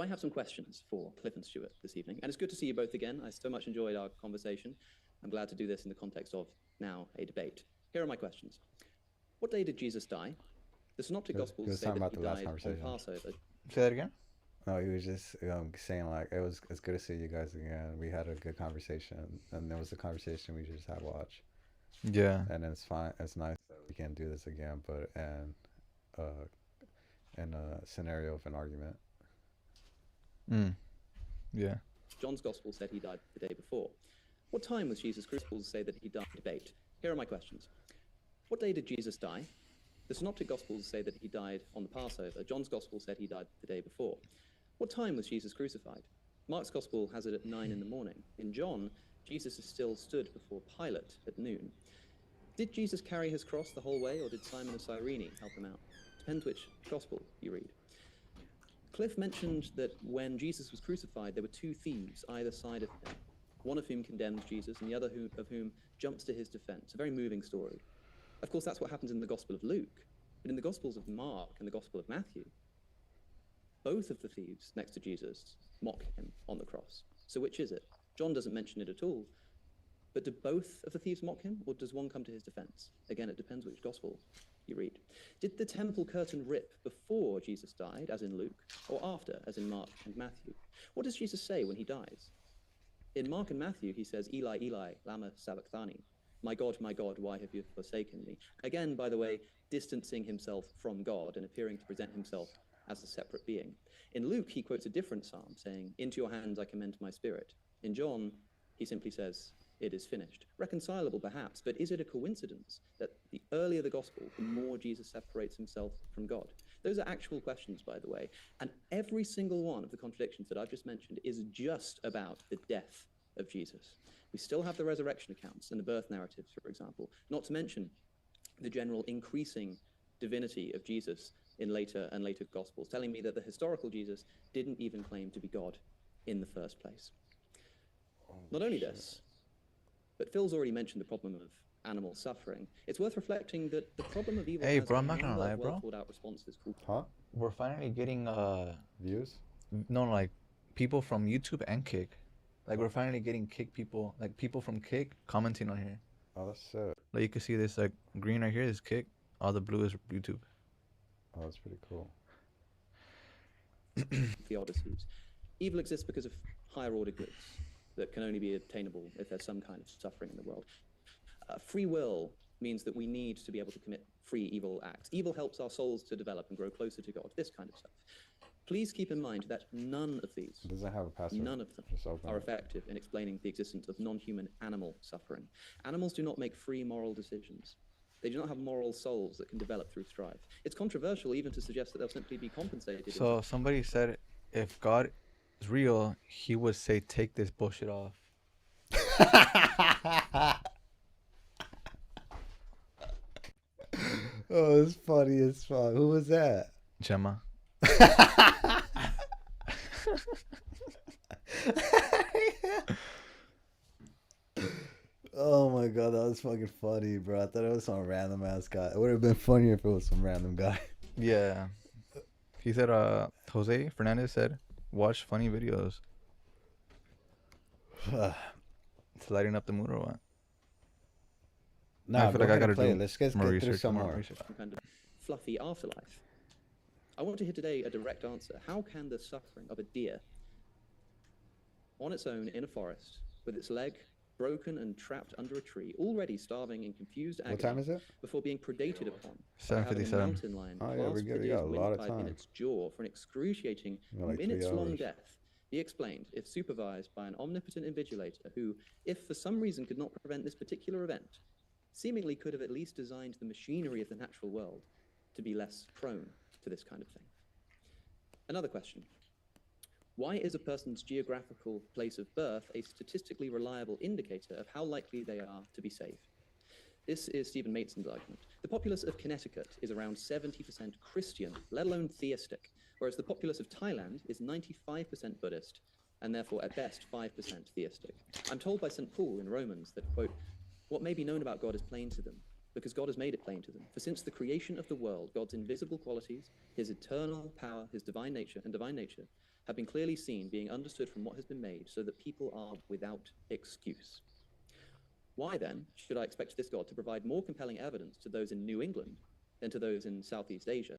I have some questions for Cliff and Stuart this evening, and it's good to see you both again. I so much enjoyed our conversation. I'm glad to do this in the context of now a debate. Here are my questions. What day did Jesus die? The Synoptic He Gospels was say talking that about he the last died on conversation. Passover. Say that again. No, he was just saying like it's good to see you guys again. We had a good conversation, and there was a conversation we just had watch, Yeah. and it's fine. It's nice that we can do this again, but in a scenario of an argument. Yeah. John's Gospel said he died the day before. What time was Jesus crucified? Say that he died in debate. Here are my questions. What day did Jesus die? The Synoptic Gospels say that he died on the Passover. John's Gospel said he died the day before. What time was Jesus crucified? Mark's Gospel has it at 9 in the morning. In John, Jesus is still stood before Pilate at noon. Did Jesus carry his cross the whole way, or did Simon of Cyrene help him out? Depends which Gospel you read. Cliff mentioned that when Jesus was crucified, there were two thieves either side of him, one of whom condemns Jesus and the other of whom jumps to his defense. A very moving story. Of course, that's what happens in the Gospel of Luke. But in the Gospels of Mark and the Gospel of Matthew, both of the thieves next to Jesus mock him on the cross. So which is it? John doesn't mention it at all. But do both of the thieves mock him, or does one come to his defense? Again, it depends which Gospel you read. Did the temple curtain rip before Jesus died, as in Luke, or after, as in Mark and Matthew? What does Jesus say when he dies? In Mark and Matthew, he says, Eli, Eli, lama sabachthani. My God, why have you forsaken me? Again, by the way, distancing himself from God and appearing to present himself as a separate being. In Luke, he quotes a different psalm, saying, into your hands I commend my spirit. In John, he simply says, it is finished. Reconcilable, perhaps, but is it a coincidence that the earlier the gospel, the more Jesus separates himself from God? Those are actual questions, by the way. And every single one of the contradictions that I've just mentioned is just about the death of Jesus. We still have the resurrection accounts and the birth narratives, for example, not to mention the general increasing divinity of Jesus in later and later gospels, telling me that the historical Jesus didn't even claim to be God in the first place. Not only this, but Phil's already mentioned the problem of animal suffering. It's worth reflecting that the problem of evil Hey, has bro, a I'm not gonna number lie, of bro. well-thought-out responses called... Huh? We're finally getting Views? no, like people from YouTube and Kick. Like we're finally getting Kick people, like people from Kick commenting on here. Oh, that's sick. Like you can see this like green right here is Kick, all the blue is YouTube. Oh, that's pretty cool. theodicies. Evil exists because of higher order goods that can only be obtainable if there's some kind of suffering in the world. Free will means that we need to be able to commit free evil acts. Evil helps our souls to develop and grow closer to God, this kind of stuff. Please keep in mind that none of these, It doesn't have a password. none of them Just open are it. effective in explaining the existence of non-human animal suffering. Animals do not make free moral decisions. They do not have moral souls that can develop through strife. It's controversial even to suggest that they'll simply be compensated. So somebody said if God is real, he would say take this bullshit off. Oh, it's funny as fuck. Who was that? Gemma. Oh my god, that was fucking funny, bro. I thought it was some random ass guy. It would have been funnier if it was some random guy. Yeah. He said Jose Fernandez said watch funny videos. It's lighting up the mood or what? Nah, I feel go like I ahead gotta and play do it. Let's get more through research. some more more. research. some kind of fluffy afterlife. I want to hear today a direct answer. How can the suffering of a deer on its own in a forest, with its leg broken and trapped under a tree, already starving in confused agony, What time is it? before being predated upon by having a 7:57. mountain lion Oh, yeah, we clasp the got deer's a lot of windpipe in time. its jaw for an excruciating We got like 3 minutes-long hours. death, be explained if supervised by an omnipotent invigilator who, if for some reason could not prevent this particular event, seemingly could have at least designed the machinery of the natural world to be less prone to this kind of thing. Another question. Why is a person's geographical place of birth a statistically reliable indicator of how likely they are to be saved? This is Stephen Mateson's argument. The populace of Connecticut is around 70% Christian, let alone theistic, whereas the populace of Thailand is 95% Buddhist, and therefore at best 5% theistic. I'm told by St. Paul in Romans that, quote, what may be known about God is plain to them, because God has made it plain to them. For since the creation of the world, God's invisible qualities, his eternal power, his divine nature, have been clearly seen being understood from what has been made, so that people are without excuse. Why then should I expect this God to provide more compelling evidence to those in New England than to those in Southeast Asia